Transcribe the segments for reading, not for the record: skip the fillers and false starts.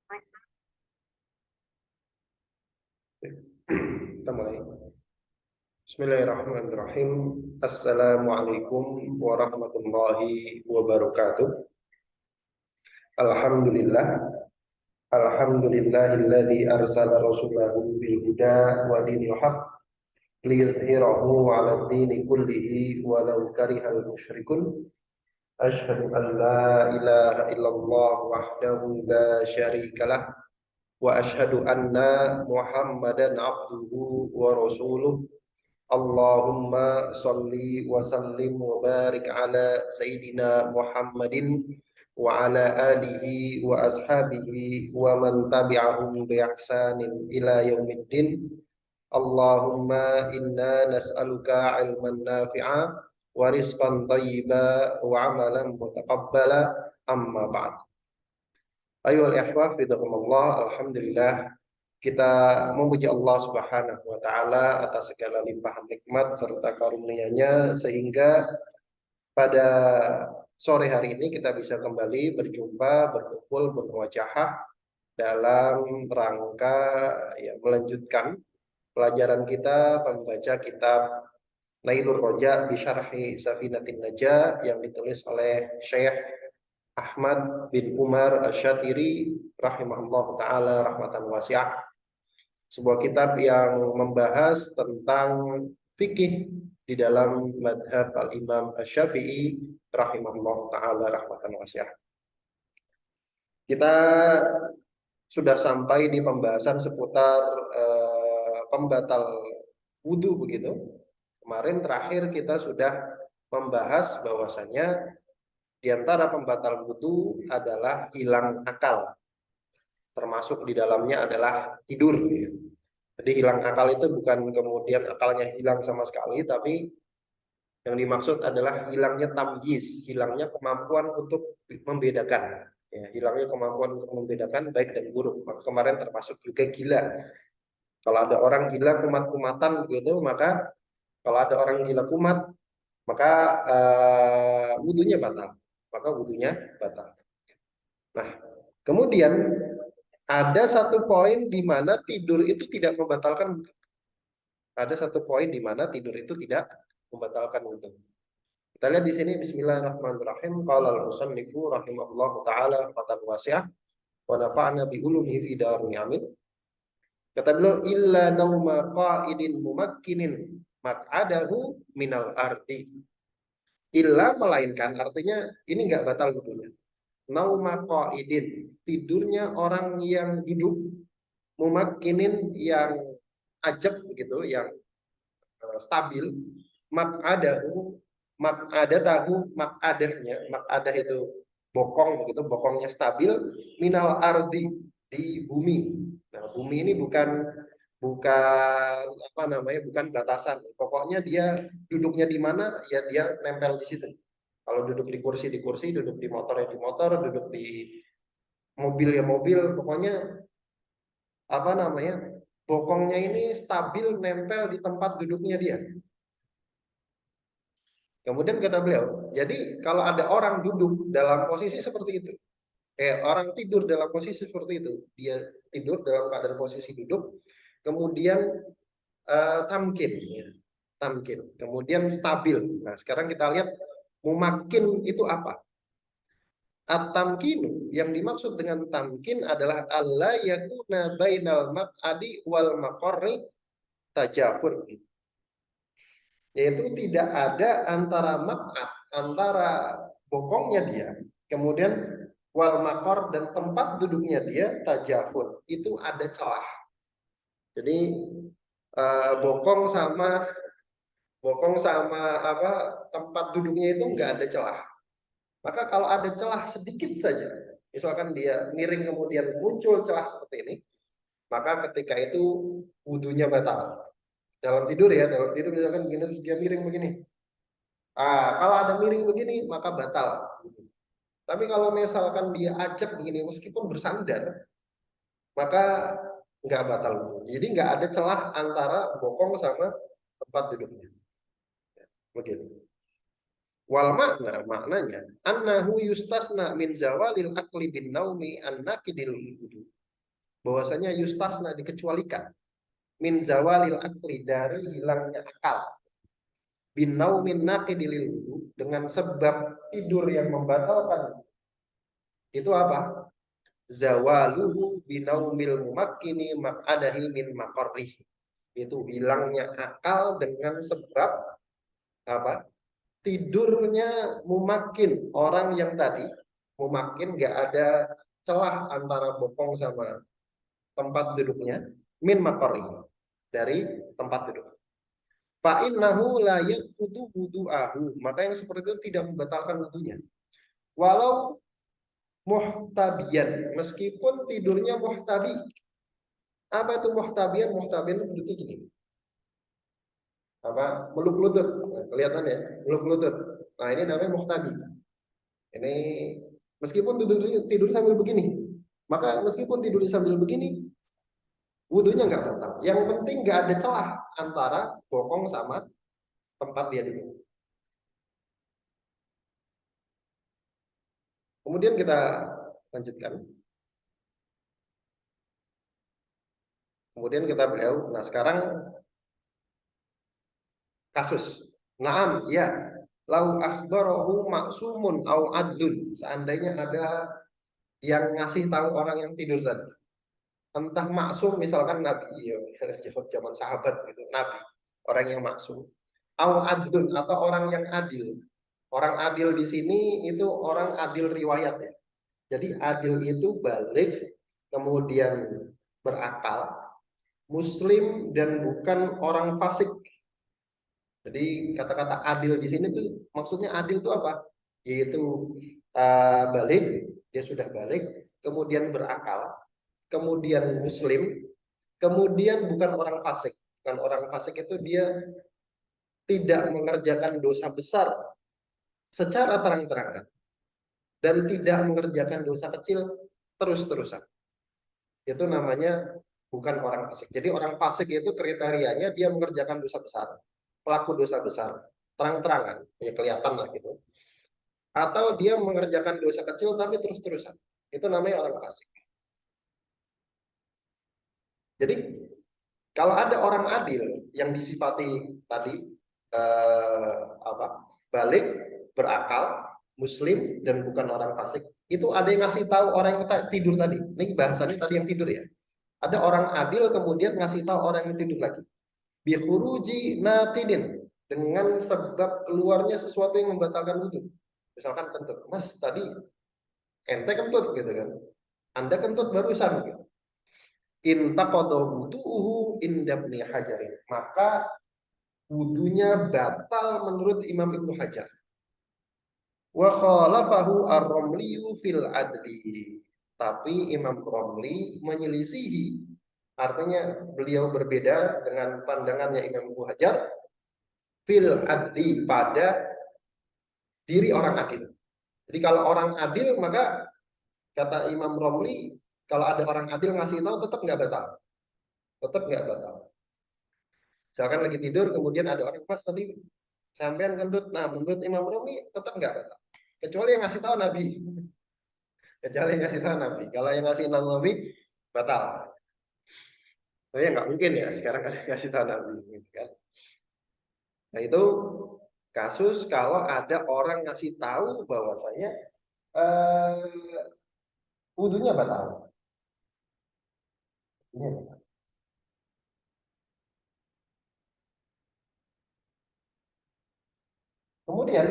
Kita mulai. Bismillahirrahmanirrahim. Assalamualaikum warahmatullahi wabarakatuh. Alhamdulillah. Alhamdulillahilladzi arsala rasulahu bil huda wa dinil haqq liyudhhirahu 'ala ad-dini kullihi walau karihal musyrikun. Asyhadu an la ilaha illallah wahdahu la syarikalah wa asyhadu anna Muhammadan abduhu wa rasuluh. Allahumma salli wa sallim wa barik ala Sayyidina Muhammadin wa ala alihi wa ashabihi wa man tabi'ahum bi ihsanin ila yaumiddin. Allahumma inna nas'aluka ilman nafi'a wa rizqan thayyiba wa amalan mutaqabbala, amma ba'd. Ayyuhal ikhwah fidakumullah, alhamdulillah kita memuji Allah Subhanahu wa taala atas segala limpahan nikmat serta karunia-Nya sehingga pada sore hari ini kita bisa kembali berjumpa, berkumpul, bermuajahah dalam rangka melanjutkan pelajaran kita membaca kitab Nailur Roja bi Syarhi Safinatin Najah yang ditulis oleh Syekh Ahmad bin Umar Asy-Syatiri rahimahullah taala rahmatan wasi'ah. Sebuah kitab yang membahas tentang fikih di dalam madhab al-Imam Asy-Syafi'i rahimahullah ta'ala rahmatan wasi'ah. Kita sudah sampai di pembahasan seputar pembatal wudhu begitu. Kemarin terakhir kita sudah membahas bahwasanya di antara pembatal wudhu adalah hilang akal. Termasuk di dalamnya adalah tidur. Jadi hilang akal itu bukan kemudian akalnya hilang sama sekali, tapi yang dimaksud adalah hilangnya tamyiz, hilangnya kemampuan untuk membedakan. Ya, hilangnya kemampuan untuk membedakan baik dan buruk. Maka kemarin termasuk juga gila. Kalau ada orang gila kumat-kumatan begitu, maka kalau ada orang gila kumat, maka wudunya batal. Maka wudunya batal. Nah, kemudian ada satu poin di mana tidur itu tidak membatalkan wudu. Ada satu poin di mana tidur itu tidak membatalkan wudu. Kita lihat di sini bismillahirrahmanirrahim. Qala al-musannifu rahimahullahu taala rahmatan wasi'ah wa nafa'na bi ulumihi fi daril amin. Kata beliau illa nauma qa'idin mumakkinin maq'adahu minal ardi. Illa melainkan artinya ini enggak batal wudunya. Nauma qa'idin, tidurnya orang yang duduk, mumakkinin yang ajab begitu, yang stabil, maq'adahu, maq'adahnya, maq'adah itu bokong begitu, bokongnya stabil, minal ardi, di bumi. Nah, bumi ini bukan bukan batasan. Pokoknya dia duduknya di mana ya dia nempel di situ. Kalau duduk di kursi, duduk di motor ya di motor, duduk di mobil ya mobil, pokoknya bokongnya ini stabil nempel di tempat duduknya dia. Kemudian kata beliau, jadi kalau ada orang duduk dalam posisi seperti itu, orang tidur dalam posisi seperti itu, dia tidur dalam keadaan posisi duduk, kemudian tamkin, ya, tamkin, kemudian stabil. Nah, sekarang kita lihat mumakin itu apa? At-tamkinu, yang dimaksud dengan tamkin adalah alla yakuna bainal maq'adi wal maqarri tajafur. Yaitu tidak ada antara maq'ad, antara bokongnya dia, kemudian wal maqar dan tempat duduknya dia tajafur. Itu ada celah. Jadi bokong sama tempat duduknya itu enggak ada celah. Maka kalau ada celah sedikit saja, misalkan dia miring kemudian muncul celah seperti ini, maka ketika itu wudunya batal. Dalam tidur ya, dalam tidur misalkan begini, dia miring begini. Kalau ada miring begini, maka batal. Tapi kalau misalkan dia ajak begini, meskipun bersandar, maka nggak batal wudu. Jadi nggak ada celah antara bokong sama tempat duduknya. Begitu. Wal maknanya annahu yustasna min zawalil aqli bin naumi an naqidil wudu. bahwasanya yustasna dikecualikan min zawalil akli dari hilangnya akal binaumin naqidil wudu dengan sebab tidur yang membatalkan itu apa? Zawaluhu binaumil mumakkini maq'adahi min maqarrih. Itu hilangnya akal dengan sebab apa? Tidurnya mumakin, orang yang tadi mumakin nggak ada celah antara bokong sama tempat duduknya min maqarrih, dari tempat duduk. Fa innahu la yaqutu wudu'ahu, maka yang seperti itu tidak membatalkan wudunya. Walau muhtabiyan, meskipun tidurnya muhtabi. Apa itu muhtabiyan? Muhtabiyan itu duduknya gini. Apa? Meluk lutut. Nah, kelihatan ya, meluk lutut. Nah, ini namanya muhtabi. Ini meskipun tidur sambil begini. Maka meskipun tidur sambil begini, wudunya nggak batal. Yang penting nggak ada celah antara bokong sama tempat dia duduk. Kemudian kita lanjutkan. Kemudian kita beliau, nah sekarang kasus. Naam, ya. Lau akhbarahu maksumun au adlun. Seandainya ada yang ngasih tahu orang yang tidur tadi. Entah maksum, misalkan Nabi, ya, zaman sahabat gitu, Nabi, orang yang maksum. Au adlun, atau orang yang adil. Orang adil di sini itu orang adil riwayat ya. Jadi adil itu balik, kemudian berakal, muslim dan bukan orang fasik. Jadi kata-kata adil di sini tuh maksudnya adil itu apa? Yaitu balik, dia sudah balik, kemudian berakal, kemudian muslim, kemudian bukan orang fasik. Bukan orang fasik itu dia tidak mengerjakan dosa besar secara terang-terangan dan tidak mengerjakan dosa kecil terus-terusan. Itu namanya bukan orang fasik. Jadi orang fasik itu kriterianya dia mengerjakan dosa besar, pelaku dosa besar, terang-terangan, ya kelihatan lah gitu. Atau dia mengerjakan dosa kecil tapi terus-terusan. Itu namanya orang fasik. Jadi kalau ada orang adil yang disifati tadi balik, berakal, muslim dan bukan orang fasik, itu ada yang ngasih tahu orang yang tidur tadi. Ini bahasanya tadi yang tidur ya. Ada orang adil kemudian ngasih tahu orang yang tidur lagi. Bihuruji natidin, dengan sebab keluarnya sesuatu yang membatalkan wudhu. Misalkan kentut, Mas tadi ente kentut gitu kan. Anda kentut barusan gitu. Intaqadha wudu'uhu indabni hajarin. Maka wudunya batal menurut Imam Ibnu Hajar. Wa khalafahu ar-Ramli fil adli. Tapi Imam Romli menyelisihi, artinya beliau berbeda dengan pandangannya Imam Ibnu Hajar fil adli, pada diri orang adil. Jadi kalau orang adil, maka kata Imam Romli, kalau ada orang adil ngasih tahu tetap nggak batal. Tetap nggak batal. Misalkan lagi tidur, kemudian ada orang pas tadi sampean kentut. Nah, menurut Imam Romli tetap nggak batal. Kecuali yang ngasih tahu Nabi. Kecuali yang ngasih tahu Nabi. Kalau yang ngasih tahu Nabi, batal. Tapi ya nggak mungkin ya sekarang kan ngasih tahu Nabi. Gitu kan. Nah itu kasus kalau ada orang ngasih tahu bahwasanya wudunya batal. Ini batal. Kemudian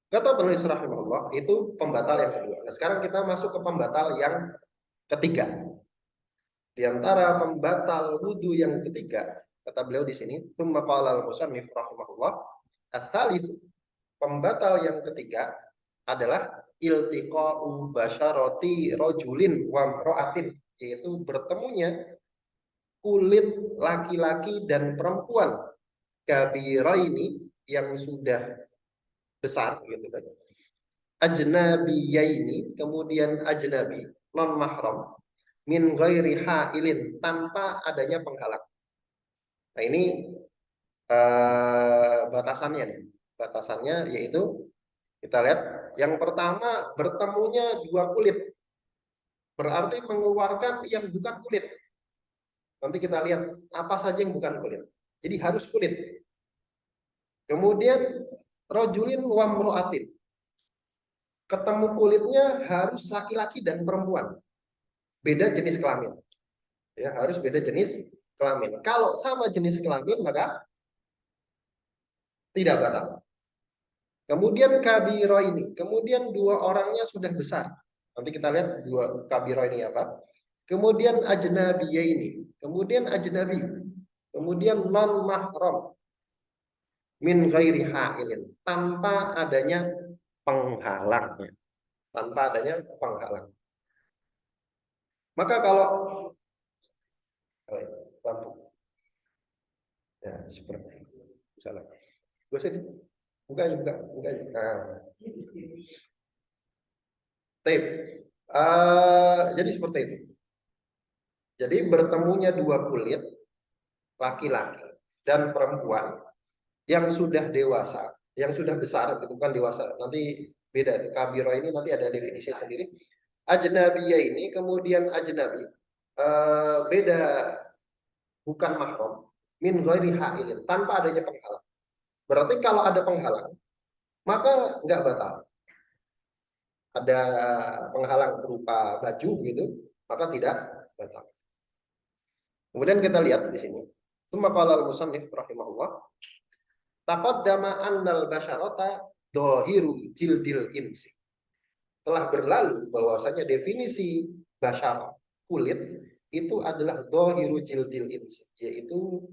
kata penulis rahimahullah itu pembatal yang kedua. Nah sekarang kita masuk ke pembatal yang ketiga. Di antara pembatal wudhu yang ketiga, kata beliau di sini, tsumma qala al-musannif rahimahullah, ats-tsalits, pembatal yang ketiga adalah iltiqa'u basyarati rajulin wa imra'atin, yaitu bertemunya kulit laki-laki dan perempuan kabiraini yang sudah besar gitu kan. Ajnabiyaini, kemudian ajnabi, non mahram, min ghairi hailin, tanpa adanya penghalang. Nah ini batasannya nih. Batasannya yaitu kita lihat Yang pertama, bertemunya dua kulit. Berarti mengeluarkan yang bukan kulit. Nanti kita lihat apa saja yang bukan kulit. Jadi harus kulit. Kemudian rojulin wamroatin. Ketemu kulitnya harus laki-laki dan perempuan. Beda jenis kelamin. Ya, harus beda jenis kelamin. Kalau sama jenis kelamin maka tidak batal. Kemudian kabiro ini, kemudian dua orangnya sudah besar. Nanti kita lihat dua kabiro ini apa. Kemudian ajnabiya ini, kemudian ajnabi, kemudian non mahram min ghairi ha'ilin, tanpa adanya penghalangnya, tanpa adanya penghalang. Maka kalau lampu, ya seperti itu, misalnya, gue sedih, buka. Nah, tape. Jadi seperti itu. Jadi bertemunya dua kulit, laki-laki dan perempuan yang sudah dewasa, yang sudah besar, itu bukan dewasa. Nanti beda. Kabiro ini nanti ada definisi sendiri. Ajnabiyah ini, kemudian ajnabi, beda, bukan mahram, min ghairi ha'ilin, tanpa adanya penghalang. Berarti kalau ada penghalang, maka nggak batal. Ada penghalang berupa baju gitu, maka tidak batal. Kemudian kita lihat di sini. Tsumma qala al-musannif rahimahullah, taqaddama annal basyarata dhahiru jildil insi. Telah berlalu bahwasanya definisi basyarah, kulit, itu adalah dhahiru jildil insi, yaitu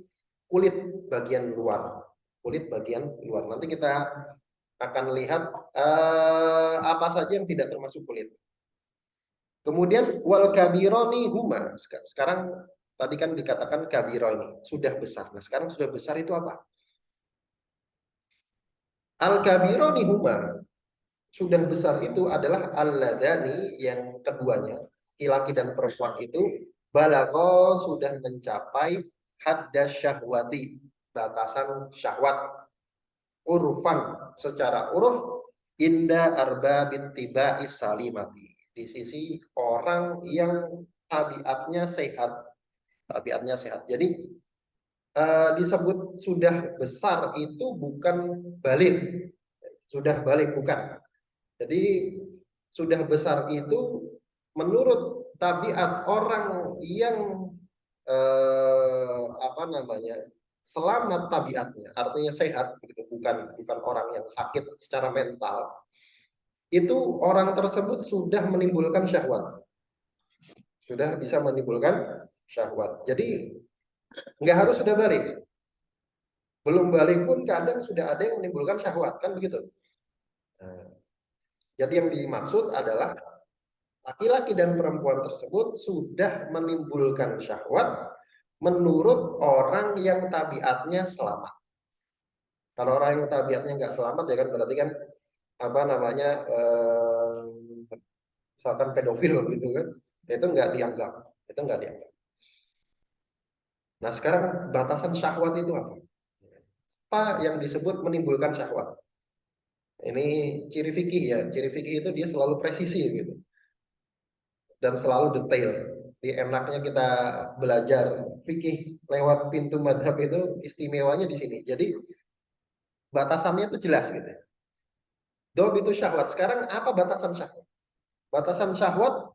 kulit bagian luar. Kulit bagian luar. Nanti kita akan lihat apa saja yang tidak termasuk kulit. Kemudian wal kabironi huma. Sekarang tadi kan dikatakan kabironi, sudah besar. Nah, sekarang sudah besar itu apa? Al kabironi huma, sudah besar itu adalah alladani, yang keduanya, laki-laki dan perempuan itu balagho, sudah mencapai hadda syahwati, batasan syahwat, urfan, secara uruf, inda arbabit tibai salimati, di sisi orang yang tabiatnya sehat. Tabiatnya sehat. Jadi disebut sudah besar itu bukan balik. Sudah balik bukan. Jadi sudah besar itu menurut tabiat orang yang apa namanya, selamat tabiatnya, artinya sehat, gitu. Bukan orang yang sakit secara mental. Itu orang tersebut sudah menimbulkan syahwat. Sudah bisa menimbulkan syahwat. Jadi nggak harus sudah balik. Belum balik pun kadang sudah ada yang menimbulkan syahwat, kan begitu. Nah, jadi yang dimaksud adalah laki-laki dan perempuan tersebut sudah menimbulkan syahwat menurut orang yang tabiatnya selamat. Kalau orang yang tabiatnya nggak selamat ya kan berarti kan apa namanya, misalkan pedofil gitu kan, itu nggak dianggap, itu nggak dianggap. Nah sekarang batasan syahwat itu apa? Apa yang disebut menimbulkan syahwat? Ini ciri fikih ya, ciri fikih itu dia selalu presisi gitu dan selalu detail. Di enaknya kita belajar fikih lewat pintu madhab itu istimewanya di sini. Jadi batasannya itu jelas gitu. Dob itu syahwat. Sekarang apa batasan syahwat? Batasan syahwat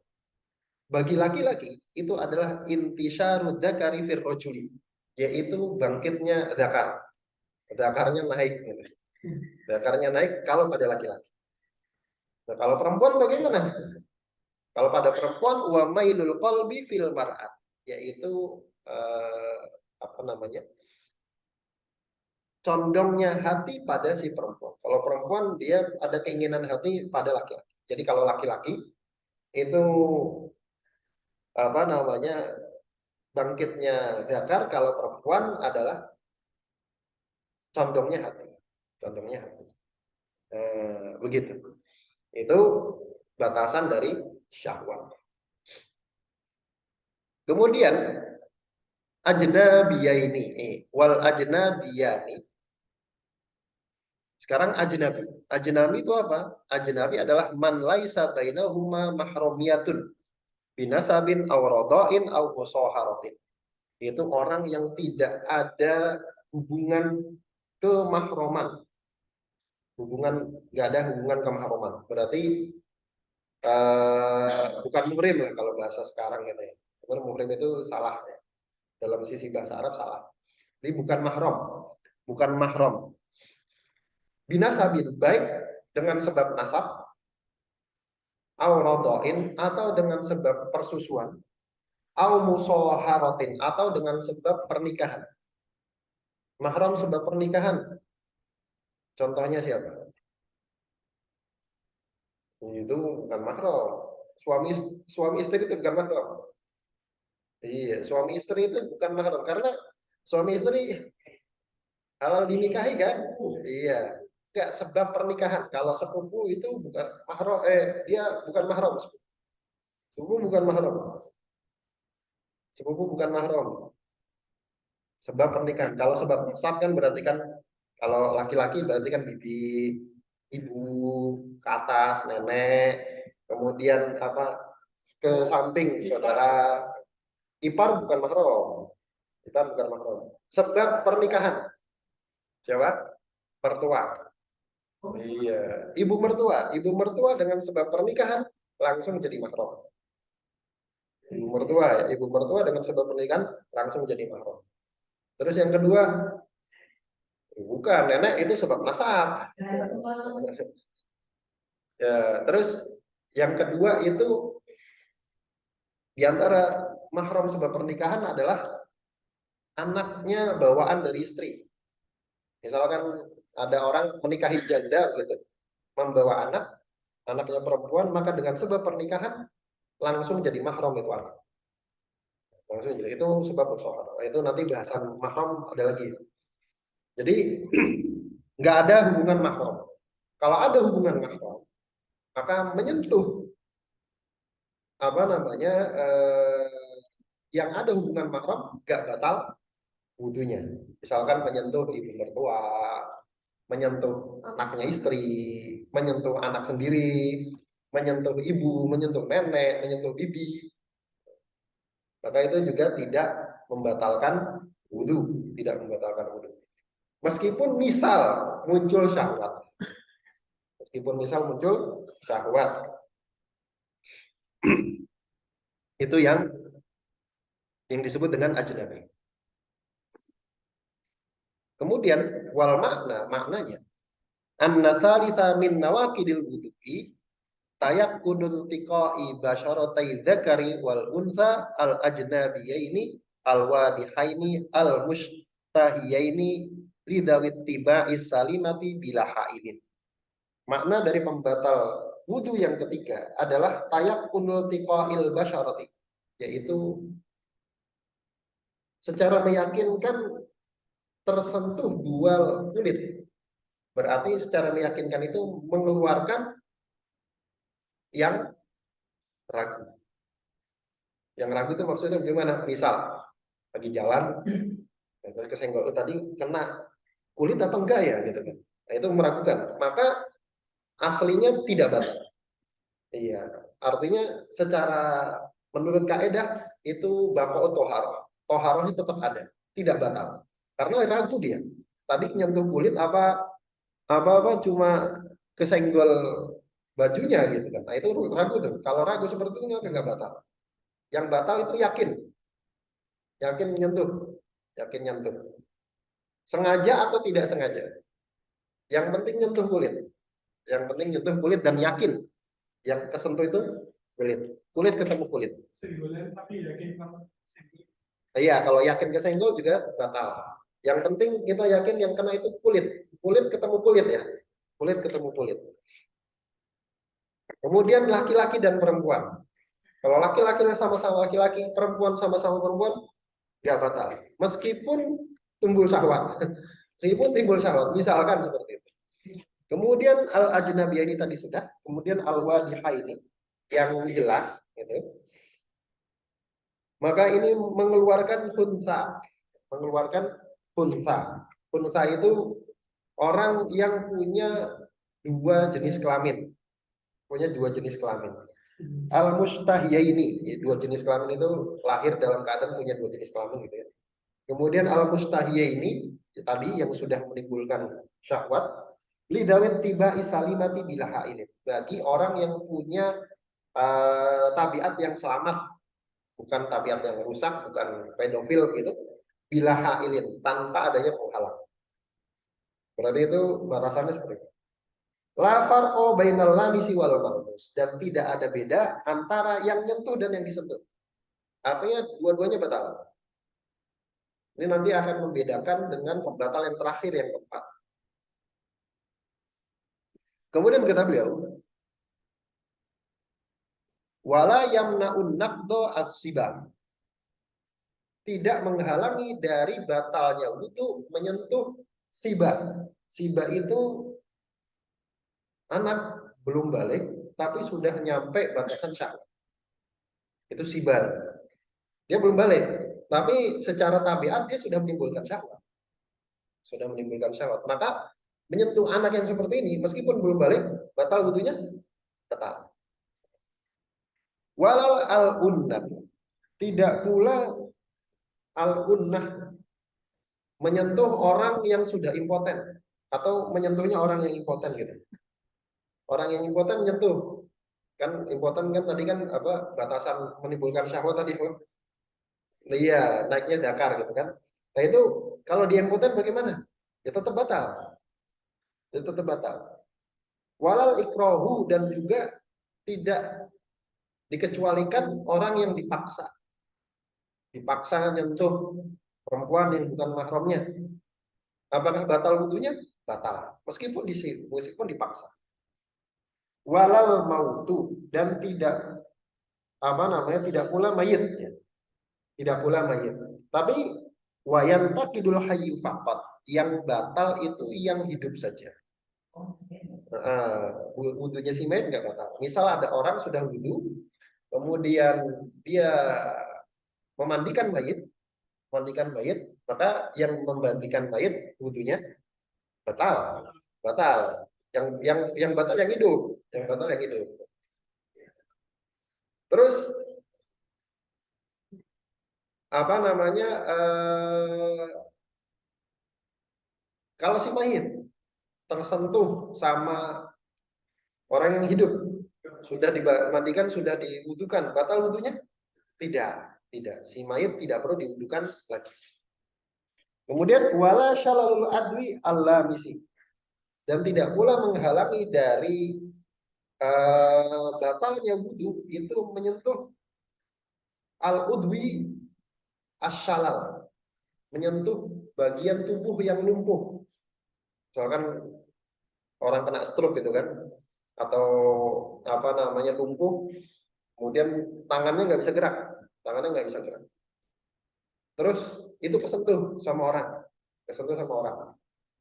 bagi laki-laki itu adalah intisyarud dzakari fir rajuli, yaitu bangkitnya dzakar. Dzakarnya naik gitu. Dzakarnya naik kalau pada laki-laki. Nah, kalau perempuan bagaimana? Kalau pada perempuan wa mailul qalbi fil mar'at, yaitu apa namanya? Condongnya hati pada si perempuan. Kalau perempuan dia ada keinginan hati pada laki-laki. Jadi kalau laki-laki itu apa namanya, bangkitnya zakar, kalau perempuan adalah condongnya hati. Condongnya hati. Begitu. Itu batasan dari syahwat. Kemudian ajnabiyaini, wal ajnabiyani, Sekarang ajnabi. Ajnabi itu apa? Ajnabi adalah man laisa bainahuma mahramiyatun binasabin aw radha'in aw musaharatin. Itu orang yang tidak ada hubungan kemahroman. Hubungan nggak ada hubungan kemahroman. Berarti bukan muhrim lah kalau bahasa sekarang gitu ya. Karena muhrim itu salah ya. Dalam sisi bahasa Arab salah. Ini bukan mahram. Bukan mahram. Binasabin baik dengan sebab nasab au atau dengan sebab persusuan au musaharatin atau dengan sebab pernikahan. Mahram sebab pernikahan. Contohnya siapa? Itu bukan mahram. Suami suami istri itu bukan mahram. Iya, suami istri itu bukan mahram karena suami istri halal dinikahi kan? Iya. Enggak sebab pernikahan. Kalau sepupu itu bukan mahram, dia bukan mahram. Sepupu bukan mahram. Sepupu bukan mahram. Sebab pernikahan. Kalau sebab nasab kan berarti kan kalau laki-laki berarti kan bibi, ibu, ke atas, nenek, kemudian apa ke samping saudara. Ipar bukan mahram. Ipar bukan mahram. Sebab pernikahan. Siapa? Mertua. Iya, ibu mertua. Ibu mertua dengan sebab pernikahan langsung jadi mahram. Ibu mertua ya, ibu mertua dengan sebab pernikahan langsung jadi mahram. Terus yang kedua, bukan nenek itu sebab nasab. Ya, terus yang kedua itu di antara mahram sebab pernikahan adalah anaknya bawaan dari istri. Misalkan ada orang menikahi janda gitu, membawa anak, anaknya perempuan, maka dengan sebab pernikahan langsung jadi mahram itu anak. Langsung jadi itu sebab musyawarah. Itu nanti bahasan mahram ada lagi. Jadi nggak ada hubungan mahram. Kalau ada hubungan mahram, maka menyentuh apa namanya yang ada hubungan mahram nggak batal wudhunya. Misalkan menyentuh ibu mertua, menyentuh anaknya istri, menyentuh anak sendiri, menyentuh ibu, menyentuh nenek, menyentuh bibi, maka itu juga tidak membatalkan wudhu, tidak membatalkan wudhu. Meskipun misal muncul syahwat, meskipun misal muncul syahwat, itu yang disebut dengan ajnabi. Kemudian wal maknanya anna thalitha min nawaqidil wudu'i tayaqqudul tiqa'i basyaratai dzakari wal untha al ajnabiyaini al wadihaini al mustahiyaini lidawit tiba'is salimati bila haidin. Makna dari pembatal wudhu yang ketiga adalah tayaqqudul tiqa'il basyarati, yaitu secara meyakinkan tersentuh dua kulit. Berarti secara meyakinkan itu mengeluarkan yang ragu. Yang ragu itu maksudnya bagaimana? Misal lagi jalan, kesenggol tadi kena kulit apa enggak ya gitu kan. Nah, itu meragukan. Maka aslinya tidak batal. Iya, artinya secara menurut kaidah itu bako toharoh. Toharohnya tetap ada, tidak batal. Karena ragu dia. Tadi nyentuh kulit apa cuma kesenggol bajunya gitu kan. Nah itu ragu tuh. Kalau ragu seperti itu nggak batal. Yang batal itu yakin, yakin nyentuh, yakin nyentuh. Sengaja atau tidak sengaja. Yang penting nyentuh kulit. Yang penting nyentuh kulit dan yakin. Yang kesentuh itu kulit. Kulit ketemu kulit. Iya, kalau yakin kesenggol juga batal. Yang penting kita yakin yang kena itu kulit. Kulit ketemu kulit ya. Kulit ketemu kulit. Kemudian laki-laki dan perempuan. Kalau laki-laki sama-sama laki-laki, perempuan sama-sama perempuan, nggak batal. Meskipun timbul syahwat. Meskipun timbul syahwat. Misalkan seperti itu. Kemudian al-ajnabiyah ini tadi sudah. Kemudian al-wadihah ini. Yang jelas. Gitu. Maka ini mengeluarkan hunsa. Mengeluarkan hunsa. Hunsa itu orang yang punya dua jenis kelamin, Al-mustahiyaini, dua jenis kelamin itu lahir dalam keadaan punya dua jenis kelamin gitu ya. Kemudian al-mustahiyaini tadi yang sudah menimbulkan syahwat, lidawet tiba isalimati bilaha ini. Bagi orang yang punya tabiat yang selamat, bukan tabiat yang rusak, bukan pedofil gitu, bilaha ilin tanpa adanya penghalang. Berarti itu batasannya seperti itu. La farqo bainal lamisi wal malmus, dan tidak ada beda antara yang nyentuh dan yang disentuh. Artinya dua-duanya batal. Ini nanti akan membedakan dengan pembatal yang terakhir yang keempat. Kemudian kata beliau, wala yamna'un naqdo as-sibah, tidak menghalangi dari batalnya wudu menyentuh sibah. Sibah itu anak belum balik tapi sudah nyampe batasan syahwat. Itu sibah. Dia belum balik, tapi secara tabiat dia sudah menimbulkan syahwat. Sudah menimbulkan syahwat. Maka menyentuh anak yang seperti ini meskipun belum balik, batal wudunya? Batal. Walal al-unnah, tidak pula al-unnah menyentuh orang yang sudah impoten atau menyentuhnya orang yang impoten gitu. Orang yang impoten menyentuh, kan impoten kan tadi kan apa batasan menimbulkan syahwat tadi, iya naiknya dakar gitu kan. Nah itu kalau dia impoten bagaimana? Ya tetap batal, ya tetap batal. Walal ikrohu, dan juga tidak dikecualikan orang yang dipaksa nyentuh perempuan yang bukan mahramnya. Apakah batal wudunya? Batal, meskipun dipaksa. Walal mautu, dan tidak tidak pula mayit ya. Tidak pula mayit. Tapi wayan takidul hayyu faqat, yang batal itu yang hidup saja. Wudunya si mayit nggak batal. Misal ada orang sudah wudu, kemudian dia memandikan mayit, maka yang membantikan mayit wudunya batal, batal. Yang batal yang hidup, Terus apa namanya? Kalau si mayit tersentuh sama orang yang hidup, sudah dimandikan, sudah diwudukan, batal wudunya? Tidak, tidak. Si mayit tidak perlu diwudukan lagi. Kemudian wala syalalul adwi Allah misi, dan tidak pula menghalangi dari batalnya wudu itu menyentuh al-udwi asyalal, menyentuh bagian tubuh yang lumpuh. Misalkan orang kena stroke gitu kan, atau apa namanya lumpuh, kemudian tangannya nggak bisa gerak, terus itu kesentuh sama orang,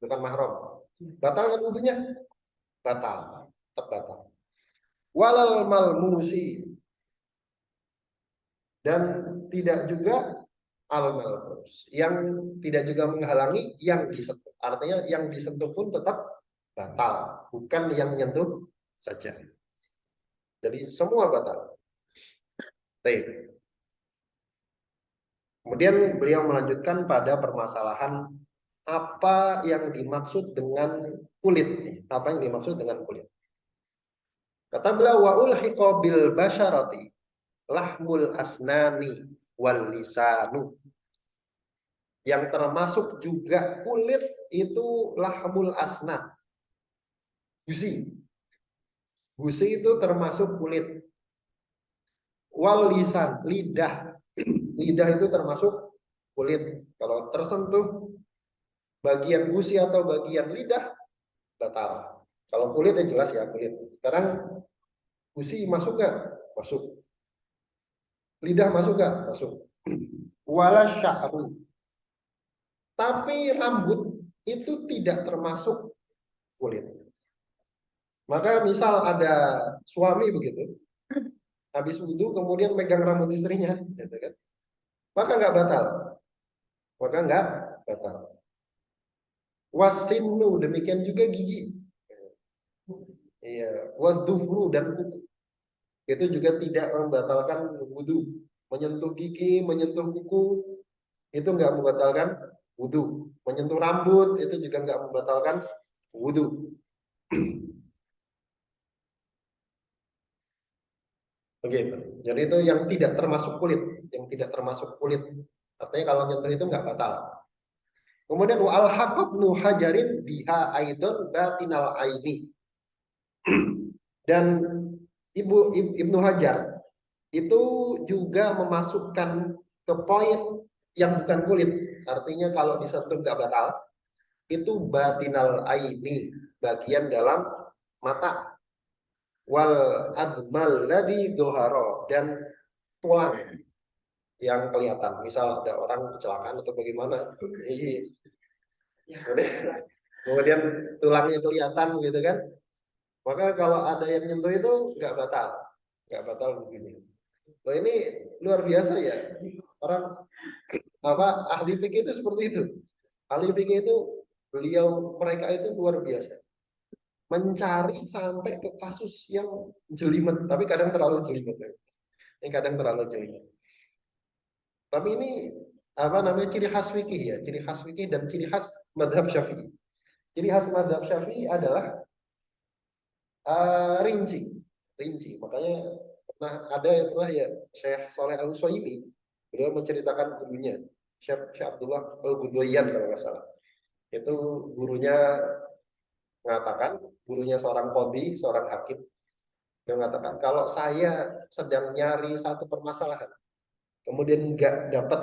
bukan mahram, batal kan wudunya? Batal, tetap batal. Walal malmusi, dan tidak juga al malmus, yang tidak juga menghalangi yang disentuh. Artinya yang disentuh pun tetap batal, bukan yang menyentuh saja. Jadi semua batal. Baik. Kemudian beliau melanjutkan pada permasalahan apa yang dimaksud dengan kulit. Apa yang dimaksud dengan kulit? Kata beliau, wa ulhiqa bil basyarati lahmul asnani wal lisanu. Yang termasuk juga kulit itu lahmul asnan. Gusi itu termasuk kulit. Wal lisan, lidah. Lidah itu termasuk kulit. Kalau tersentuh bagian gusi atau bagian lidah, batal. Kalau kulit ya jelas ya kulit. Sekarang gusi masuk nggak? Masuk. Lidah masuk nggak? Masuk. Wala sya'ru. Tapi rambut itu tidak termasuk kulit. Maka misal ada suami begitu, habis wudu kemudian megang rambut istrinya, gitu kan? Maka nggak batal. Wasinnu, demikian juga gigi. Iya, wadufru dan kuku. Itu juga tidak membatalkan wudhu. Menyentuh gigi, menyentuh kuku, itu nggak membatalkan wudhu. Menyentuh rambut, itu juga nggak membatalkan wudhu. Begitu. Jadi itu yang tidak termasuk kulit, yang tidak termasuk kulit. Artinya kalau nyentuh itu nggak batal. Kemudian wa al-haqabnu hajarin biha aidon batinal aini. Dan Ibnu Hajar itu juga memasukkan ke poin yang bukan kulit. Artinya kalau disentuh nggak batal, itu batinal aini, bagian dalam mata. Wal admal ladhi doharo, dan tulang yang kelihatan. Misal ada orang kecelakaan atau bagaimana, kemudian tulangnya kelihatan gitu kan. Maka kalau ada yang nyentuh itu nggak batal begini. Loh, ini luar biasa ya. Orang ahli fikih itu seperti itu. Ahli fikih itu mereka itu luar biasa. Mencari sampai ke kasus yang jelimet, tapi kadang terlalu jelimet. Ini kadang terlalu jelimet. Tapi ini ciri khas fikih ya, ciri khas fikih dan ciri khas madhab Syafi'i. Ciri khas madhab Syafi'i adalah rinci, rinci. Makanya pernah ya Syekh Saleh Al Utsaimin, beliau menceritakan gurunya Syekh Abdullah Al Ghudayyan kalau nggak salah. Itu gurunya mengatakan, gurunya seorang qadhi, seorang hakim, dia mengatakan kalau saya sedang nyari satu permasalahan, kemudian nggak dapat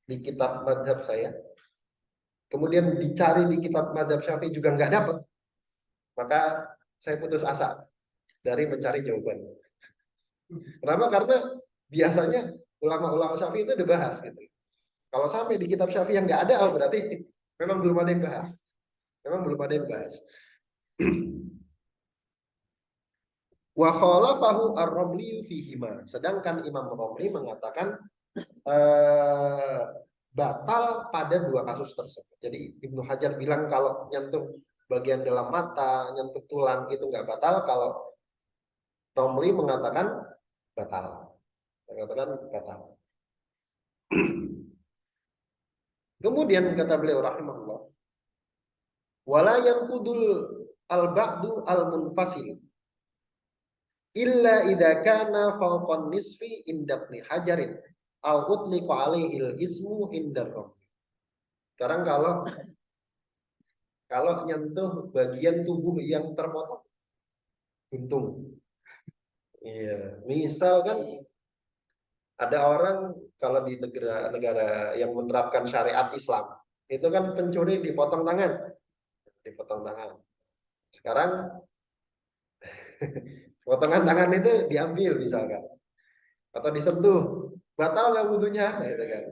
di kitab madhab saya, kemudian dicari di kitab madhab Syafi'i juga nggak dapat, maka saya putus asa dari mencari jawaban. Kenapa? Karena biasanya ulama-ulama Syafi'i itu dibahas gitu. Kalau sampai di kitab Syafi'i yang nggak ada, berarti memang belum ada yang bahas. Memang belum ada yang bahas. Wa khalafahu ar-Ramli fihima. Sedangkan Imam Ramli mengatakan batal pada dua kasus tersebut. Jadi Ibnu Hajar bilang kalau nyentuh bagian dalam mata, nyentuh tulang itu nggak batal. Kalau Romli mengatakan batal. Mengatakan batal. Kemudian kata beliau rahimahullah, wala yanqudul al-ba'du al-munfasil illa idza kana fawqan nisfi inda ibni hajarin au utliqa alaihi al-ismu inda Rabb. Sekarang kalau nyentuh bagian tubuh yang terpotong, buntung. Iya, misal kan ada orang kalau di negara-negara yang menerapkan syariat Islam, itu kan pencuri dipotong tangan, dipotong tangan. Sekarang potongan tangan itu diambil misalkan, atau disentuh, batal nggak wudunya? Gitu kan.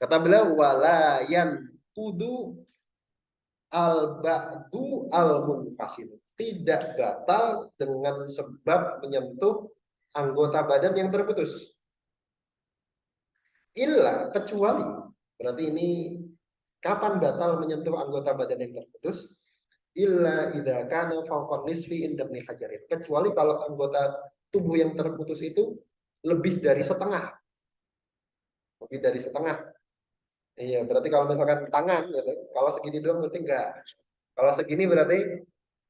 Kata beliau, walayan kudu al-ba'du al-munfasil. Tidak batal dengan sebab menyentuh anggota badan yang terputus. Illa, kecuali, berarti ini kapan batal menyentuh anggota badan yang terputus? Illa idza kana fawqa nisfi inda ibni hajarin. Kecuali kalau anggota tubuh yang terputus itu lebih dari setengah. Lebih dari setengah. Iya, berarti kalau misalkan tangan gitu, kalau segini doang berarti enggak. Kalau segini berarti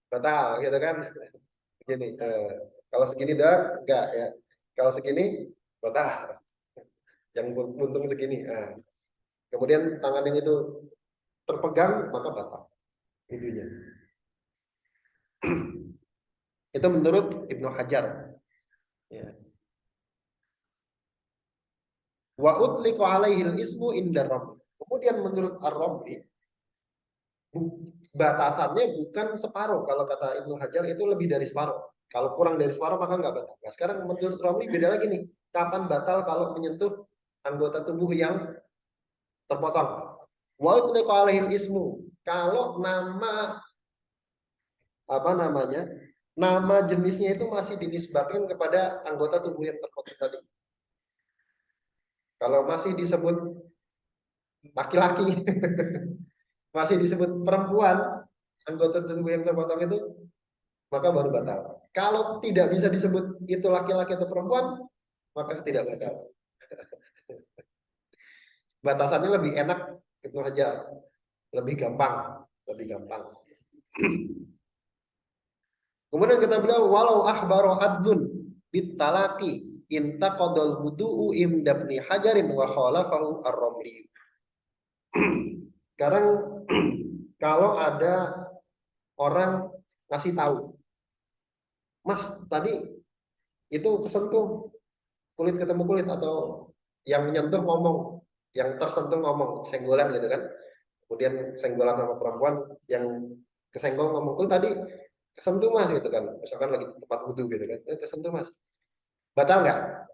batal gitu kan. Segini. Kalau segini doang enggak ya. Kalau segini batal. Yang buntung segini. Kemudian tangan yang itu terpegang maka batal wudunya. Itu menurut Ibnu Hajar. Ya. Wa utliqa alaihi ismu inda Rabb. Kemudian menurut Ar-Rabi, batasannya bukan separuh. Kalau kata Ibnu Hajar itu lebih dari separuh. Kalau kurang dari separuh maka nggak batal. Nah, sekarang menurut Rabi beda lagi nih. Kapan batal kalau menyentuh anggota tubuh yang terpotong? Wa utliqa alaihi ismu. Kalau nama jenisnya itu masih dinisbatkan kepada anggota tubuh yang terpotong tadi. Kalau masih disebut laki-laki, masih disebut perempuan, anggota tubuh yang terpotong itu, maka baru batal. Kalau tidak bisa disebut itu laki-laki atau perempuan, maka tidak batal. Batasannya lebih enak, itu aja, lebih gampang, lebih gampang. Kemudian kita bilang walau akhbaru adlun bitalaki intaqadal wudu'u imdabni hajarin wa khalafahu ar-ramli. Sekarang kalau ada orang ngasih tahu, Mas tadi itu kesentuh kulit ketemu kulit, atau yang menyentuh ngomong, yang tersentuh ngomong, senggolan gitu kan. Kemudian senggolan sama perempuan yang kesenggol ngomong, tuh tadi kesentuh mas gitu kan, misalkan lagi di tempat wudhu gitu kan, kesentuh mas, batal nggak?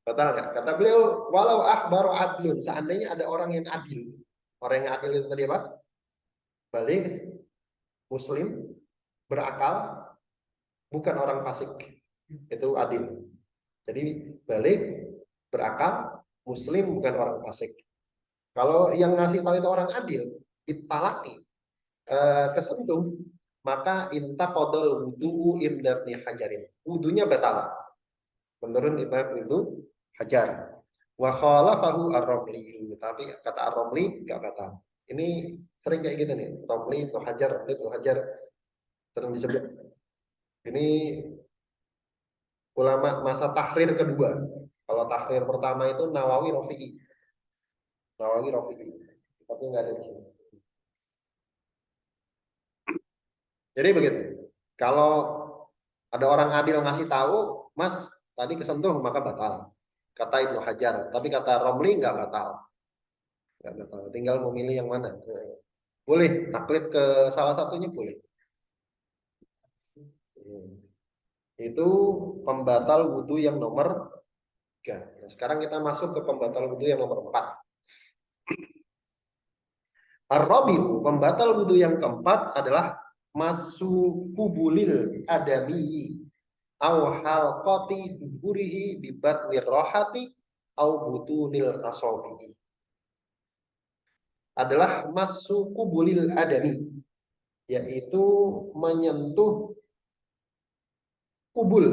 Batal nggak? Kata beliau, walau akhbaru adlun, seandainya ada orang yang adil. Orang yang adil itu tadi apa? Balik, muslim, berakal, bukan orang fasik. Itu adil. Jadi balik, berakal, muslim, bukan orang fasik. Kalau yang ngasih tahu itu orang adil, italaki, kesentuh, maka inta kodol wudu imdabni hajarin. Wudunya batal. Menurut Imam itu Hajar. Wa khalafahu ar-Ramli. Tapi kata ar-Ramli enggak batal. Ini sering kayak gitu nih. Ramli itu Hajar, Ramli itu Hajar, sering disebut. Ini ulama masa tahrir kedua. Kalau tahrir pertama itu Nawawi Rafi'i. Nawawi Rafi'i. Tapi enggak ada di sini. Jadi begitu. Kalau ada orang adil ngasih tahu, Mas, tadi kesentuh maka batal. Kata Ibnu Hajar. Tapi kata Romli enggak batal. Enggak batal. Tinggal memilih yang mana. Boleh, taklid ke salah satunya boleh. Itu pembatal wudhu yang nomor 3. Nah, sekarang kita masuk ke pembatal wudhu yang nomor 4. Ar-Rabi'u, pembatal wudhu yang keempat adalah masukubulil adami au halqati duburihi bibatnir rohati au butunil asobihi. Adalah masukubulil adami, yaitu menyentuh kubul,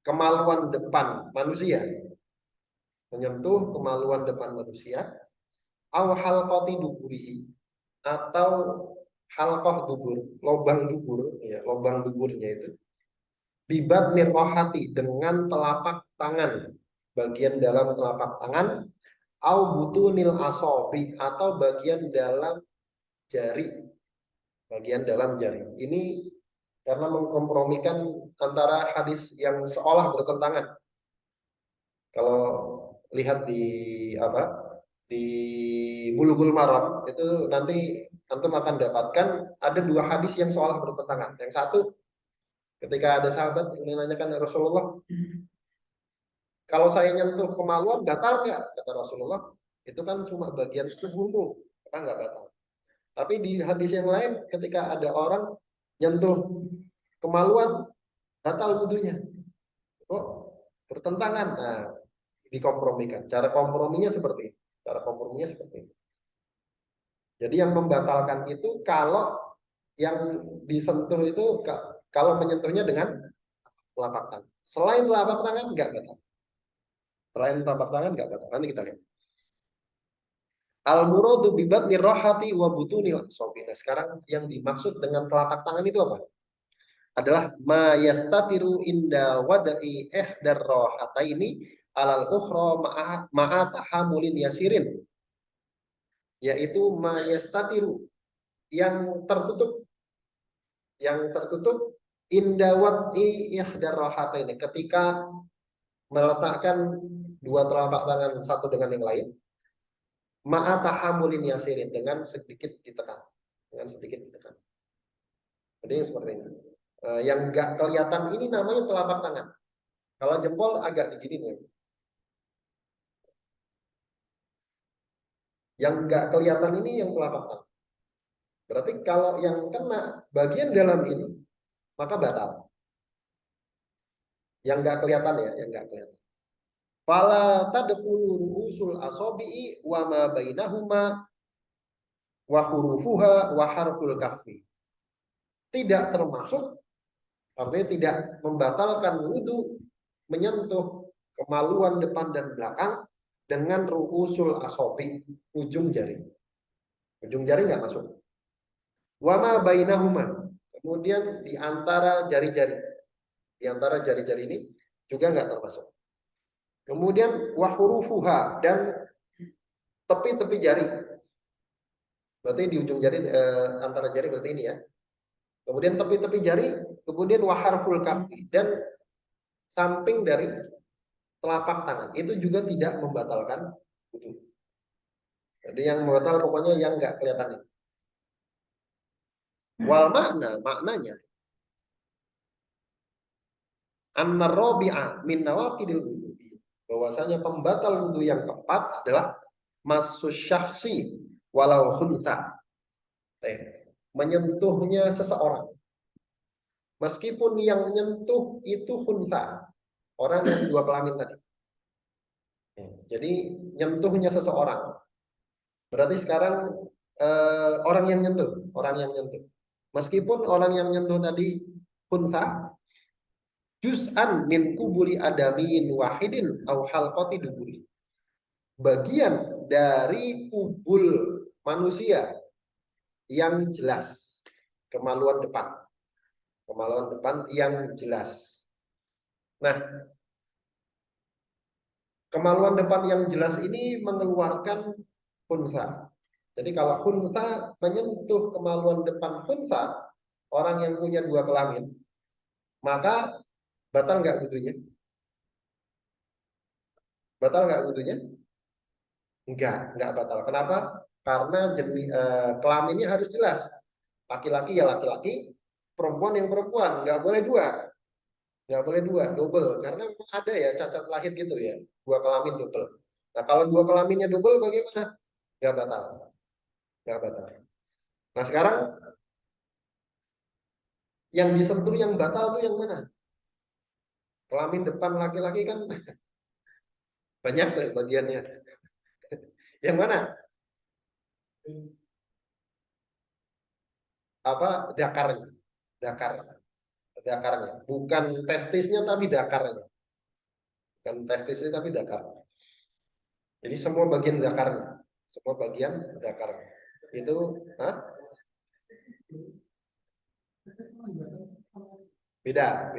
kemaluan depan manusia, menyentuh kemaluan depan manusia, au halqati duburihi, atau halqah dubur, lubang dubur, ya, lubang duburnya itu, bibat nirrohati, dengan telapak tangan, bagian dalam telapak tangan, au butunil asobi, atau bagian dalam jari, bagian dalam jari. Ini karena mengkompromikan antara hadis yang seolah bertentangan. Kalau lihat di apa, di Bulughul Maram itu nanti antum akan dapatkan ada 2 hadis yang seolah bertentangan. Yang satu, ketika ada sahabat yang menanyakan Rasulullah, kalau saya nyentuh kemaluan batal nggak? Kata Rasulullah, itu kan cuma bagian tubuhmu, maka nggak batal. Tapi di hadis yang lain, ketika ada orang nyentuh kemaluan, batal wudhunya. Oh, bertentangan. Nah, dikompromikan. Cara komprominya seperti ini. Cara komprominya seperti ini. Jadi yang membatalkan itu kalau yang disentuh itu kalau menyentuhnya dengan telapak tangan. Selain telapak tangan nggak batal. Selain telapak tangan nggak batal. Nanti kita lihat. Al muradu bi batni rahati wa butunil asabi. Nah, sekarang yang dimaksud dengan telapak tangan itu apa? Adalah ma yastatiru inda wada'i ihdar rahataini alal ukhra ma'a tahamulin yasirin, yaitu ma yastatiru, yang tertutup, inda wada'i ihdar rahataini, ketika meletakkan 2 telapak tangan satu dengan yang lain, ma'a tahamulin yasirin, dengan sedikit ditekan, jadi seperti ini. Yang enggak kelihatan ini namanya telapak tangan. Kalau jempol agak begini nih. Yang enggak kelihatan ini yang telapak tangan. Berarti kalau yang kena bagian dalam ini, maka batal. Yang enggak kelihatan ya, yang enggak kelihatan. Fala tadkhulu ru'usul asabi'i wa ma bainahuma wa hurufuha wa harful kaffi. Tidak termasuk, artinya tidak membatalkan wudu menyentuh kemaluan depan dan belakang dengan ru'usul asabi, ujung jari. Ujung jari nggak masuk. Wa ma bainahuma, kemudian di antara jari-jari. Di antara jari-jari ini juga nggak termasuk. Kemudian wa hurufuha, dan tepi-tepi jari. Berarti di ujung jari, antara jari berarti ini ya. Kemudian tepi-tepi jari, kemudian wa harful kaffi, dan samping dari telapak tangan. Itu juga tidak membatalkan wudu. Jadi yang membatal pokoknya yang nggak kelihatan. Wal maknanya an-rabi'a min nawaqidil wudu. Bahwasanya pembatal wudu yang keempat adalah masus syakhsi walau khuntha. Menyentuhnya seseorang. Meskipun yang menyentuh itu khuntha, orang yang dua kelamin tadi. Jadi nyentuhnya seseorang. Berarti sekarang orang yang nyentuh. Meskipun orang yang nyentuh tadi khuntha, juz'an min kubuli adamin wahidin au halqati duburi. Bagian dari kubul manusia yang jelas, kemaluan depan yang jelas. Nah, kemaluan depan yang jelas ini mengeluarkan khunsa. Jadi kalau khunsa menyentuh kemaluan depan khunsa, orang yang punya dua kelamin, maka batal nggak wudunya? Batal nggak wudunya? Enggak batal. Kenapa? Karena kelaminnya harus jelas. Laki-laki ya laki-laki, perempuan yang perempuan, nggak boleh dua, double. Karena memang ada ya cacat lahir gitu ya, dua kelamin double. Nah kalau dua kelaminnya double bagaimana? Nggak batal. Nah sekarang yang disentuh yang batal tuh yang mana? Kelamin depan laki-laki kan banyak tuh bagiannya. Yang mana? Apa? Dakarnya. Bukan testisnya tapi dakarnya. Bukan testisnya tapi dakar. Jadi semua bagian dakarnya. Semua bagian dakarnya. Itu, hah? Beda.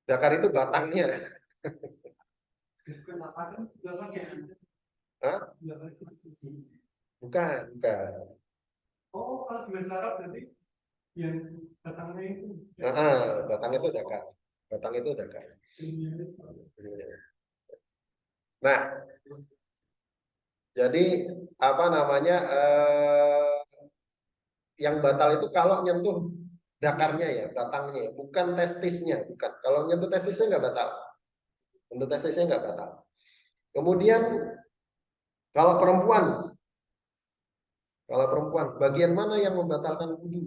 Dakar itu batangnya. Hah? Bukan. Oh, kalau di bahasa Arab berarti yang batangnya itu. Batang itu dakar. Nah, jadi apa namanya? Yang batal itu kalau nyentuh dakarnya ya, batangnya ya, bukan testisnya, bukan. Kalau nyentuh testisnya nggak batal. Kemudian kalau perempuan, bagian mana yang membatalkan wudu?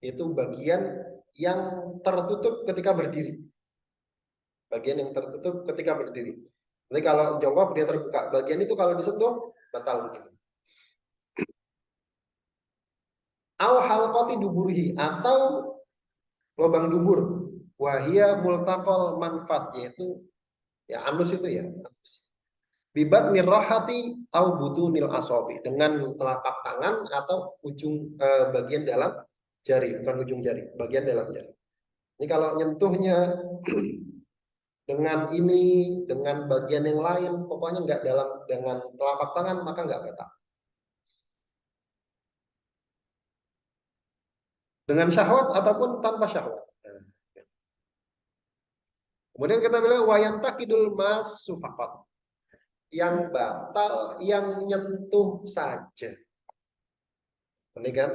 Itu bagian yang tertutup ketika berdiri. Jadi kalau jongkok dia terbuka. Bagian itu kalau disentuh batal wudu. Au halqati duburihi, atau lubang dubur. Wahia multaqal manfaat, yaitu ya anus itu ya. Bibat nirrohati au butunil asobi, dengan telapak tangan atau ujung bagian dalam jari, bukan ujung jari, bagian dalam jari. Ini kalau nyentuhnya dengan bagian yang lain, pokoknya nggak dengan telapak tangan, maka nggak batal. Dengan syahwat ataupun tanpa syahwat. Kemudian kita bilang wayanta kidul mas sufakot. Yang batal yang nyentuh saja. Ini kan?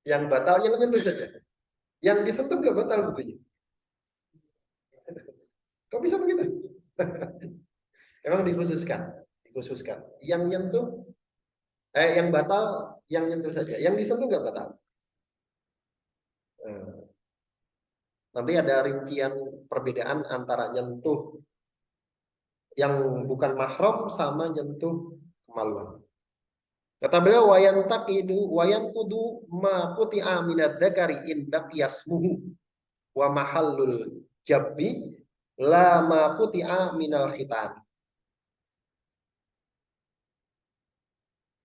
Yang batal yang nyentuh saja. Yang disentuh nggak batal bukunya. Kok bisa begitu? Emang dikhususkan. Yang nyentuh, yang batal yang nyentuh saja. Yang disentuh nggak batal. Nanti ada rincian perbedaan antara nyentuh yang bukan mahram sama nyentuh kemaluan. Kata beliau wayan kudu ma quti'a minadz dzakari in baqiyasmuhu wa mahallul jabbi la ma quti'a minal khitan.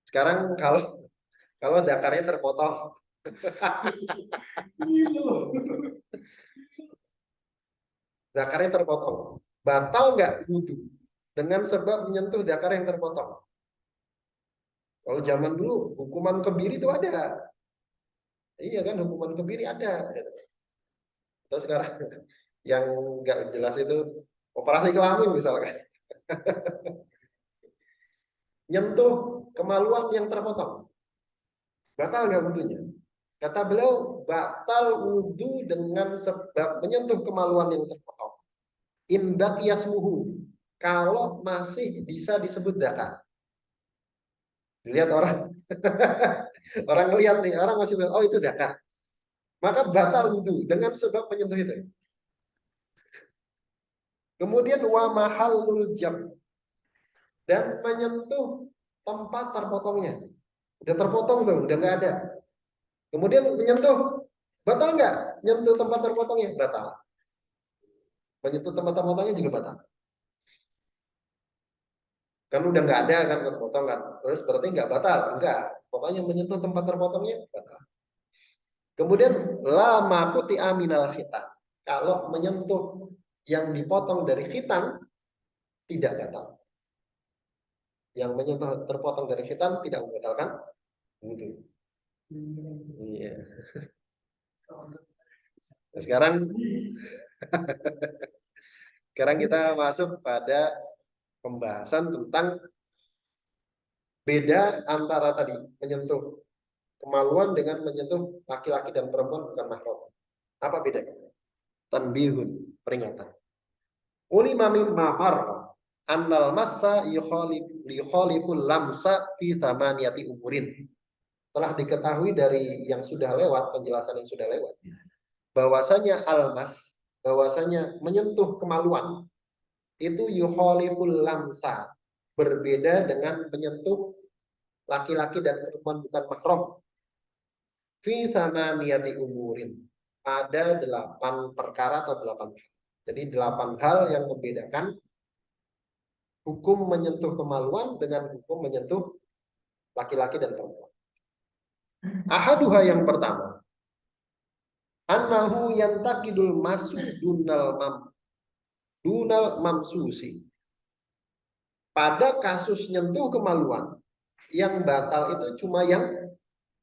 Sekarang kalau zakarnya terpotong. Zakarnya terpotong. Batal nggak wudhu dengan sebab menyentuh zakar yang terpotong? Kalau zaman dulu hukuman kebiri itu ada. Iya kan, hukuman kebiri ada. Terus sekarang yang nggak jelas itu operasi kelamin misalkan. Nyentuh kemaluan yang terpotong. Batal nggak wudhunya? Kata beliau, batal wudhu dengan sebab menyentuh kemaluan yang terpotong. In baqiyasmuhu. Kalau masih bisa disebut zakar. Lihat orang. Orang ngelihat nih, orang masih bilang, oh itu zakar. Maka batal wudhu dengan sebab menyentuh itu. Kemudian wa mahallul jam, dan menyentuh tempat terpotongnya. Udah terpotong tuh, udah nggak ada. Kemudian menyentuh, batal nggak? Nyentuh tempat terpotongnya batal. Menyentuh tempat terpotongnya juga batal. Kan udah nggak ada kan terpotong kan, terus berarti nggak batal? Enggak. Pokoknya menyentuh tempat terpotongnya batal. Kemudian lama kuti aminal khitan. Kalau menyentuh yang dipotong dari khitan tidak batal. Yang menyentuh terpotong dari khitan tidak membatalkan wudhu. Iya. Nah, sekarang kita masuk pada pembahasan tentang beda antara tadi menyentuh kemaluan dengan menyentuh laki-laki dan perempuan bukan mahram. Apa bedanya? Tanbihun, peringatan. Ulima mimma marra annal massa yukhaliful lamsa fi thamaniyati umurin. Telah diketahui dari yang sudah lewat, penjelasan yang sudah lewat, bahwasanya almas, bahwasanya menyentuh kemaluan itu yukhaliful lamsa, berbeda dengan menyentuh laki-laki dan perempuan bukan mahram. Fi thamaniyati umurin. Ada 8 perkara atau 8 hal. Jadi 8 hal yang membedakan hukum menyentuh kemaluan dengan hukum menyentuh laki-laki dan perempuan. Ahaduha yang pertama, annahu yantakidul masu dunal mamsusi. Pada kasus nyentuh kemaluan, yang batal itu cuma yang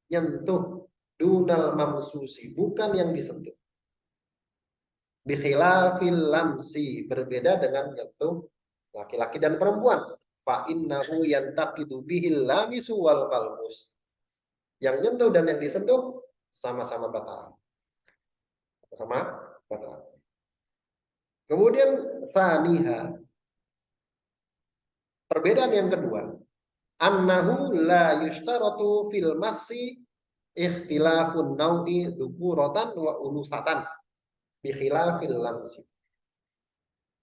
nyentuh, dunal mamsusi, bukan yang disentuh. Bikhilafil lamsi, berbeda dengan nyentuh laki-laki dan perempuan. Fa innahu yantaqidu bihil lamisu wal qalmus. Yang nyentuh dan yang disentuh sama-sama batal. Sama batal. Kemudian tsaniha, perbedaan yang kedua, annahu la yushtaratu fil massi ikhtilafun nau'i dzukuratan wa unusatan bi khilafil lamsi.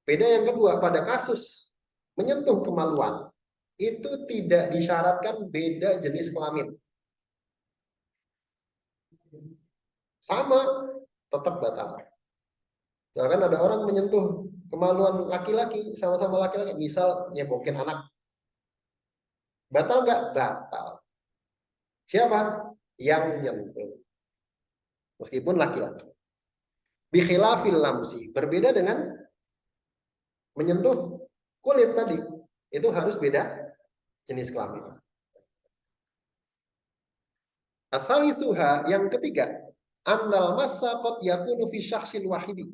Beda yang kedua, pada kasus menyentuh kemaluan itu tidak disyaratkan beda jenis kelamin. Sama, tetap batal. Bahkan ada orang menyentuh kemaluan laki-laki, sama-sama laki-laki, misal nyebokin anak. Batal nggak? Batal. Siapa? Yang nyentuh. Meskipun laki-laki. Bikhilafil lamsi. Berbeda dengan menyentuh kulit tadi. Itu harus beda jenis kelamin. Ats-tsalitsuha, yang ketiga, annal massa qad yakunu fi syakhsin wahidi.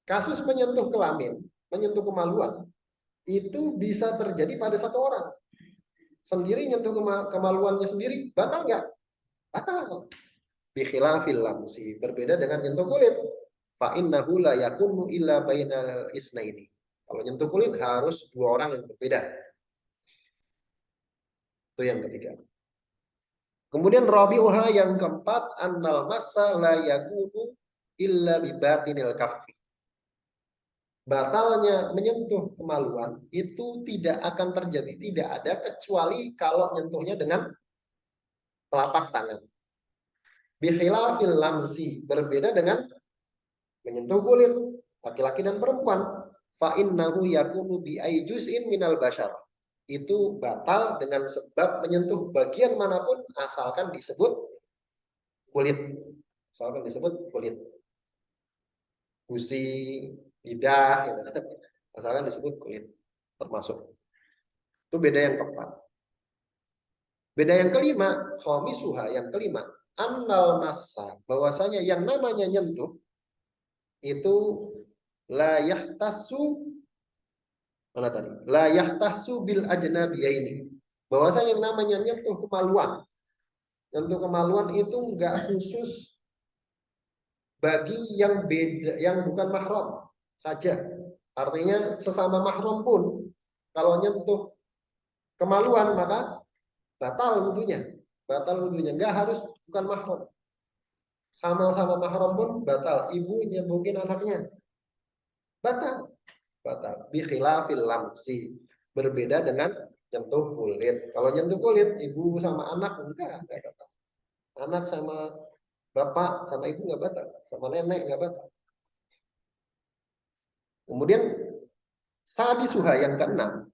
Kasus menyentuh kelamin, menyentuh kemaluan, itu bisa terjadi pada satu orang. Sendiri nyentuh kemaluannya sendiri, batal nggak? Batal. Bikhilafil lamsi, berbeda dengan nyentuh kulit. Fa innahu la yakunu illa bainal isnaini. Kalau nyentuh kulit harus 2 orang yang berbeda. Itu yang ketiga. Kemudian rabi'uha, yang keempat, annal massa la yakunu illa bi batinil kaffi. Batalnya menyentuh kemaluan itu tidak akan terjadi, tidak ada kecuali kalau nyentuhnya dengan telapak tangan. Bikhilafil lamsi, berbeda dengan menyentuh kulit laki-laki dan perempuan. Fa innahu yakunu bi ayjuz'in minal bashar. Itu batal dengan sebab menyentuh bagian manapun asalkan disebut kulit. Asalkan disebut kulit. Gusi, lidah, gitu. Asalkan disebut kulit termasuk. Itu beda yang keempat. Beda yang kelima, khamisuha, yang kelima, annal massa, bahwasanya yang namanya nyentuh itu la yahtasu, mana tadi? La yahtasu bil ajnabiyaini. Bahwasanya yang namanya nyentuh kemaluan. Nyentuh kemaluan itu enggak khusus bagi yang beda, yang bukan mahram saja. Artinya sesama mahram pun kalau nyentuh kemaluan maka batal wudunya. Batal wudunya, enggak harus bukan mahram. Sama-sama mahram pun batal. Ibu nyentuhin anaknya, batal. Batal. Bi khilafil lamsi. Berbeda dengan nyentuh kulit. Kalau nyentuh kulit, ibu sama anak enggak batal. Anak sama bapak sama ibu enggak batal, sama nenek enggak batal. Kemudian sadisuha, yang keenam,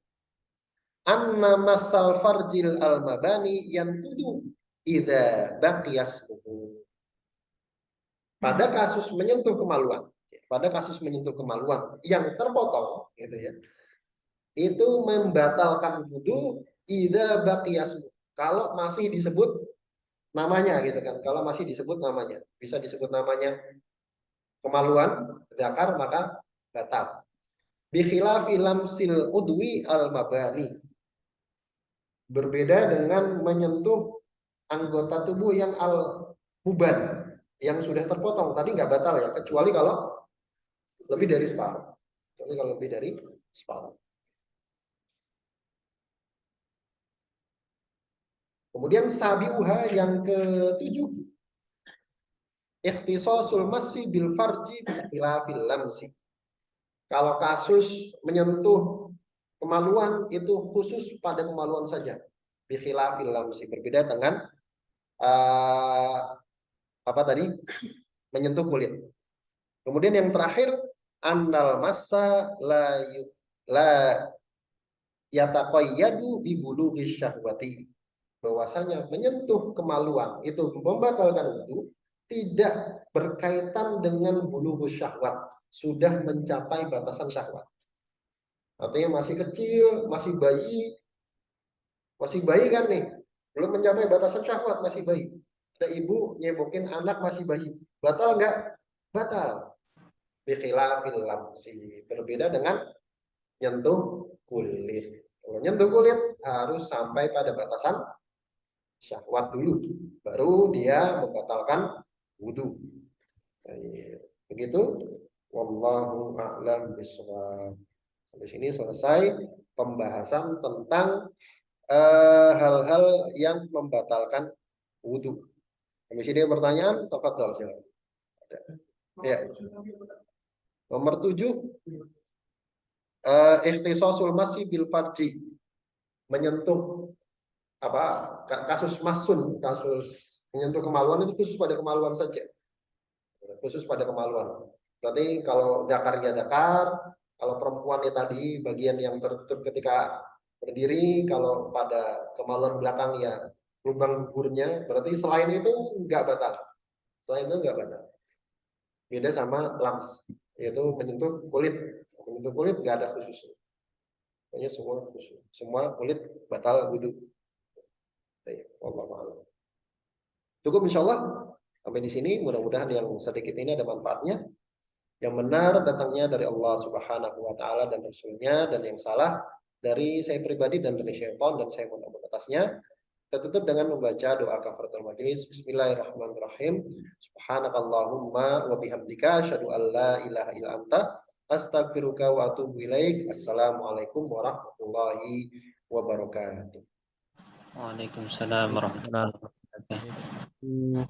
anna masal farjil al mabani yang tuduh idza baqiyasmuhu. Pada kasus menyentuh kemaluan, pada kasus menyentuh kemaluan yang terpotong, gitu ya, itu membatalkan wudu idza baqiyasmuhu. Kalau masih disebut namanya, gitu kan, kalau masih disebut namanya, bisa disebut namanya kemaluan zakar maka batal. Bikhilafi lamsil udwi al mabani, berbeda dengan menyentuh anggota tubuh yang al muban, yang sudah terpotong. Tadi nggak batal ya, kecuali kalau lebih dari separuh. Kecuali kalau lebih dari separuh. Kemudian sabiuha, yang ketujuh, ikhtisasul masyi bil farji bikhilafil lamsi. Kalau kasus menyentuh kemaluan itu khusus pada kemaluan saja. Bikhilafil lamsi, berbeda dengan apa tadi? Menyentuh kulit. Kemudian yang terakhir, annal massa la yataqayyadu bi bulughi syahwati. Bahwasanya menyentuh kemaluan itu membatalkan wudu tidak berkaitan dengan bulughu syahwat, sudah mencapai batasan syahwat. Artinya masih kecil, masih bayi kan nih, belum mencapai batasan syahwat, masih bayi. Ada ibu nyebokin anak masih bayi, batal enggak? Batal. Bikhilafil lamsi, berbeda dengan nyentuh kulit. Kalau nyentuh kulit harus sampai pada batasan syahwat dulu, baru dia membatalkan wudhu. Begitu. Wallahu a'lam bishawab. Di sini selesai pembahasan tentang hal-hal yang membatalkan wudhu. Habis ini pertanyaan, tafadhol silakan. Ya. Nomor 7, ikhtisasul masih bil farji, menyentuh apa, kasus masun, kasus menyentuh kemaluan itu khusus pada kemaluan saja. Khusus pada kemaluan. Berarti kalau zakarnya zakar, kalau perempuan tadi bagian yang tertutup ketika berdiri, kalau pada kemaluan belakang ya lubang guburnya, berarti selain itu enggak batal. Selain itu enggak batal. Beda sama lams, yaitu menyentuh kulit. Menyentuh kulit enggak ada khusus. Pokoknya semua khusus. Semua kulit batal wudu. Wallahu a'lam. Cukup insyaallah sampai di sini. Mudah-mudahan yang sedikit ini ada manfaatnya. Yang benar datangnya dari Allah Subhanahu wa taala dan Rasulnya, dan yang salah dari saya pribadi dan dari syaitan, dan saya mohon ampun atasnya. Kita tutup dengan membaca doa kafaratul majelis. Bismillahirrahmanirrahim. Subhanakallahumma wa bihamdika asyhadu an la ilaha illa anta astaghfiruka wa atubu ilaik. Assalamualaikum warahmatullahi wabarakatuh. Waalaikumsalam warahmatullahi wabarakatuh.